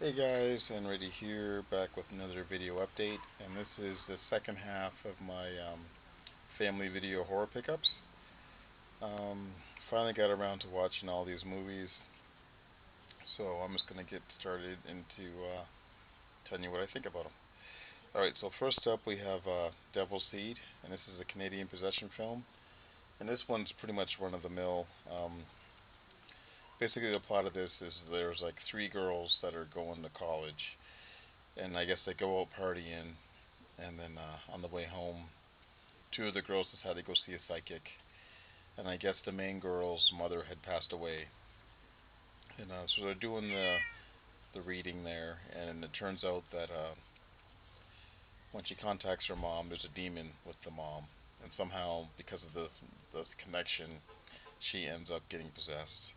Hey guys, Enready here, back with another video update, and this is the second half of my family video horror pickups. Um, Finally got around to watching all these movies, so I'm just gonna get started into telling you what I think about them. Alright, so first up we have Devil's Seed, and this is a Canadian possession film, and this one's pretty much run of the mill. Basically the plot of this is there's like three girls that are going to college, and I guess they go out partying, and then on the way home, two of the girls decided to go see a psychic, and I guess the main girl's mother had passed away, and so they're doing the reading there, and it turns out that when she contacts her mom, there's a demon with the mom, and somehow because of the connection, she ends up getting possessed.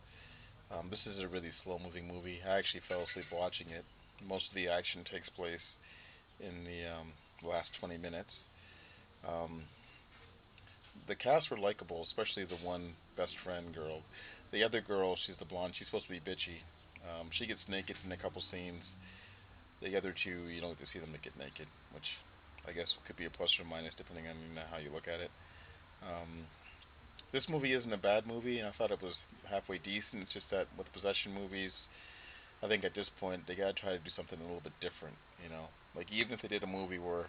This is a really slow-moving movie. I actually fell asleep watching it. Most of the action takes place in the last 20 minutes. Um, the cast were likable, especially the one best friend girl. The other girl, she's the blonde. She's supposed to be bitchy. She gets naked in a couple scenes. The other two, you don't get to see them get naked, which I guess could be a plus or minus depending on how you look at it. Um, this movie isn't a bad movie. I thought it was halfway decent. It's just that with possession movies, I think at this point they gotta try to do something a little bit different. Like even if they did a movie where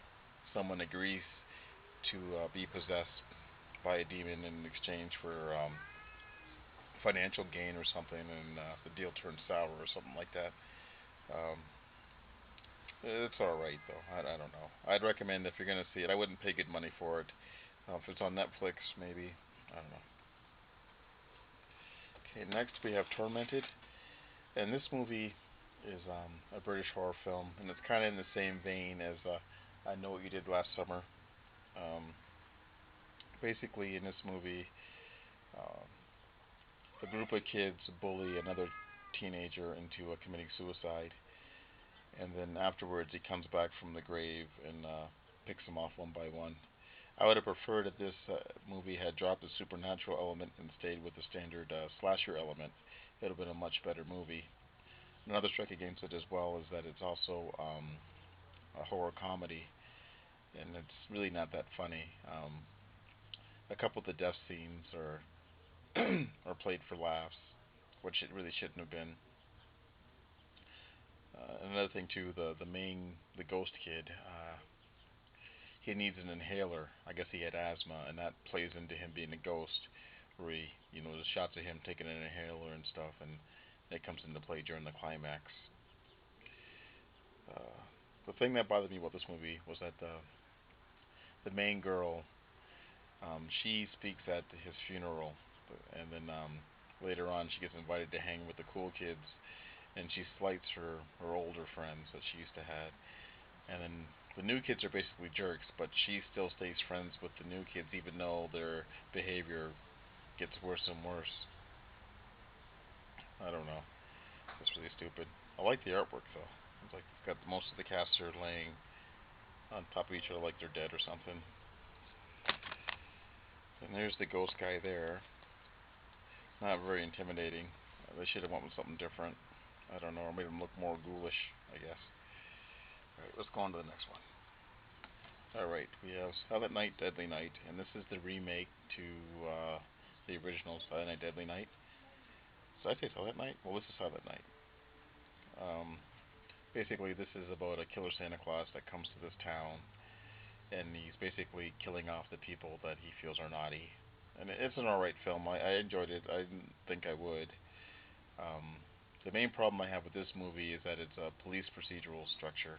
someone agrees to be possessed by a demon in exchange for financial gain or something, and the deal turns sour or something like that. Um, it's all right though. I don't know. I'd recommend if you're gonna see it. I wouldn't pay good money for it. If it's on Netflix, maybe. I don't know. Okay, next we have Tormented, and this movie is a British horror film, and it's kind of in the same vein as I Know What You Did Last Summer. Um, Basically, in this movie, uh, a group of kids bully another teenager into committing suicide, and then afterwards he comes back from the grave and picks them off one by one. I would have preferred if this movie had dropped the supernatural element and stayed with the standard slasher element. It would have been a much better movie. Another strike against it as well is that it's also a horror comedy, and it's really not that funny. A couple of the death scenes are are played for laughs, which it really shouldn't have been. Another thing too, the ghost kid, he needs an inhaler. I guess he had asthma, and that plays into him being a ghost, where there's shots of him taking an inhaler and stuff, and it comes into play during the climax. Uh, the thing that bothered me about this movie was that the main girl, she speaks at his funeral, and then later on she gets invited to hang with the cool kids, and she slights her older friends that she used to have. And then the new kids are basically jerks, but she still stays friends with the new kids even though their behavior gets worse and worse. I don't know. It's really stupid. I like the artwork though. It's like it's got most of the cast are laying on top of each other like they're dead or something. And there's the ghost guy there. Not very intimidating. They should have went with something different. I don't know, or made him look more ghoulish, I guess. Alright, let's go on to the next one. Alright, we have Silent Night, Deadly Night, and this is the remake to the original Silent Night, Deadly Night. Did I say Silent Night? Well, this is Silent Night. Um, Basically, this is about a killer Santa Claus that comes to this town, and he's basically killing off the people that he feels are naughty. And it's an alright film. I enjoyed it. I didn't think I would. Um, the main problem I have with this movie is that it's a police procedural structure,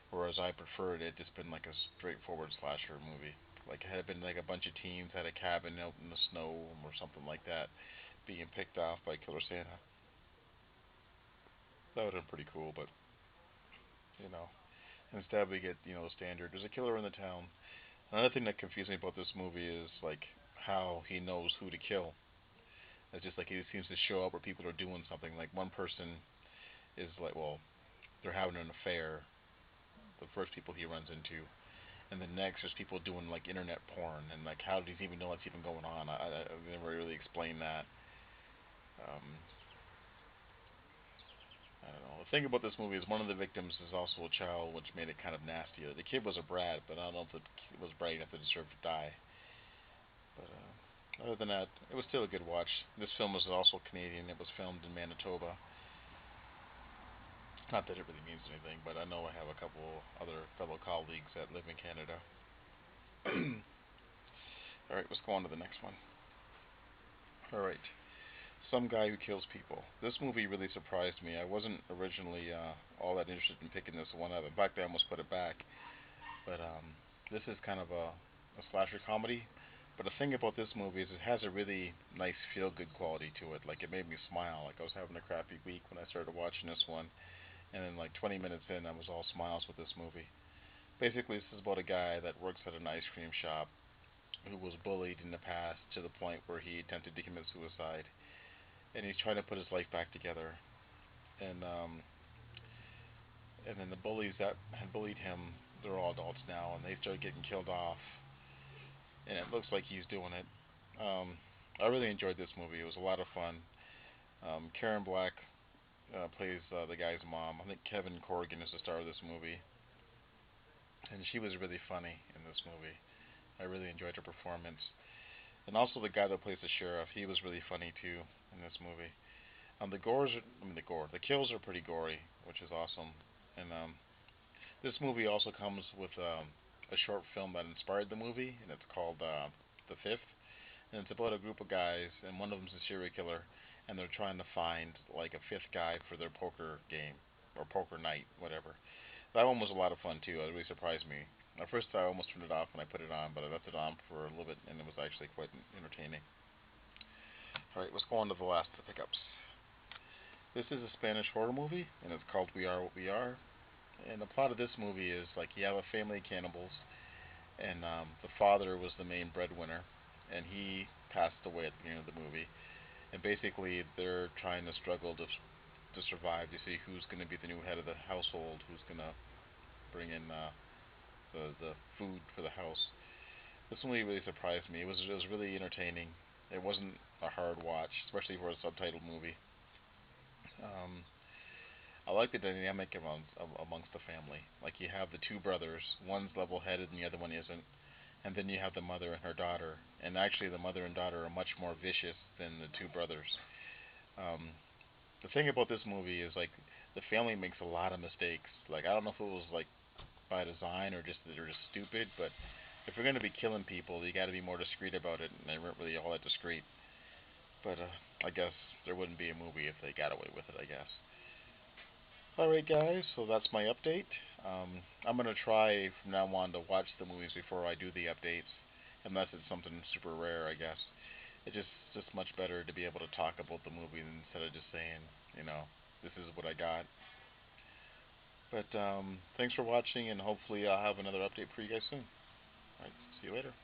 whereas I preferred it just been like a straightforward slasher movie. Like it had been like a bunch of teens had a cabin out in the snow or something like that, being picked off by Killer Santa. That would have been pretty cool, but you know, instead we get the standard. There's a killer in the town. Another thing that confused me about this movie is like how he knows who to kill. It's just like he seems to show up where people are doing something. Like one person is like, well, they're having an affair. The first people he runs into, and then next there's people doing like internet porn, and like how does he even know what's even going on? I never really explained that. Um, I don't know. the thing about this movie is one of the victims is also a child, which made it kind of nasty. The kid was a brat, but I don't know if the kid was bright enough to deserve to die. But other than that, it was still a good watch. This film was also Canadian. It was filmed in Manitoba. Not that it really means anything, but I know I have a couple other fellow colleagues that live in Canada. Alright, let's go on to the next one. Alright. Some Guy Who Kills People. This movie really surprised me. I wasn't originally all that interested in picking this one up. In fact, I almost put it back. But this is kind of a slasher comedy. But the thing about this movie is it has a really nice feel-good quality to it. Like, it made me smile. Like, I was having a crappy week when I started watching this one. And then, like, 20 minutes in, I was all smiles with this movie. Basically, this is about a guy that works at an ice cream shop who was bullied in the past to the point where he attempted to commit suicide. And he's trying to put his life back together. And and then the bullies that had bullied him, they're all adults now, and they start getting killed off. And it looks like he's doing it. I really enjoyed this movie. It was a lot of fun. Karen Black plays the guy's mom. I think Kevin Corrigan is the star of this movie, and she was really funny in this movie. I really enjoyed her performance. And also the guy that plays the sheriff, he was really funny too in this movie. The kills are pretty gory, which is awesome. And this movie also comes with a short film that inspired the movie, and it's called The Fifth. And it's about a group of guys, and one of them's a serial killer, and they're trying to find like a fifth guy for their poker game or poker night, whatever. That one was a lot of fun too. It really surprised me. At first, I almost turned it off when I put it on, but I left it on for a little bit, and it was actually quite entertaining. All right, let's go on to the last of the pickups. This is a Spanish horror movie, and it's called We Are What We Are. And the plot of this movie is like you have a family of cannibals, and the father was the main breadwinner, and he passed away at the beginning of the movie. And basically, they're trying to struggle to survive to see who's going to be the new head of the household, who's going to bring in the food for the house. This movie really surprised me. It was really entertaining. It wasn't a hard watch, especially for a subtitled movie. Um, I like the dynamic amongst the family. Like you have the two brothers, one's level-headed and the other one isn't, and then you have the mother and her daughter. And actually, the mother and daughter are much more vicious than the two brothers. Um, the thing about this movie is like the family makes a lot of mistakes. Like I don't know if it was like by design or just they're just stupid, but if you're gonna be killing people, you got to be more discreet about it, and they weren't really all that discreet. But I guess there wouldn't be a movie if they got away with it, I guess. Alright guys, so that's my update. I'm going to try from now on to watch the movies before I do the updates, unless it's something super rare, I guess. It's just much better to be able to talk about the movie instead of just saying, you know, this is what I got. But thanks for watching, and hopefully I'll have another update for you guys soon. Alright, see you later.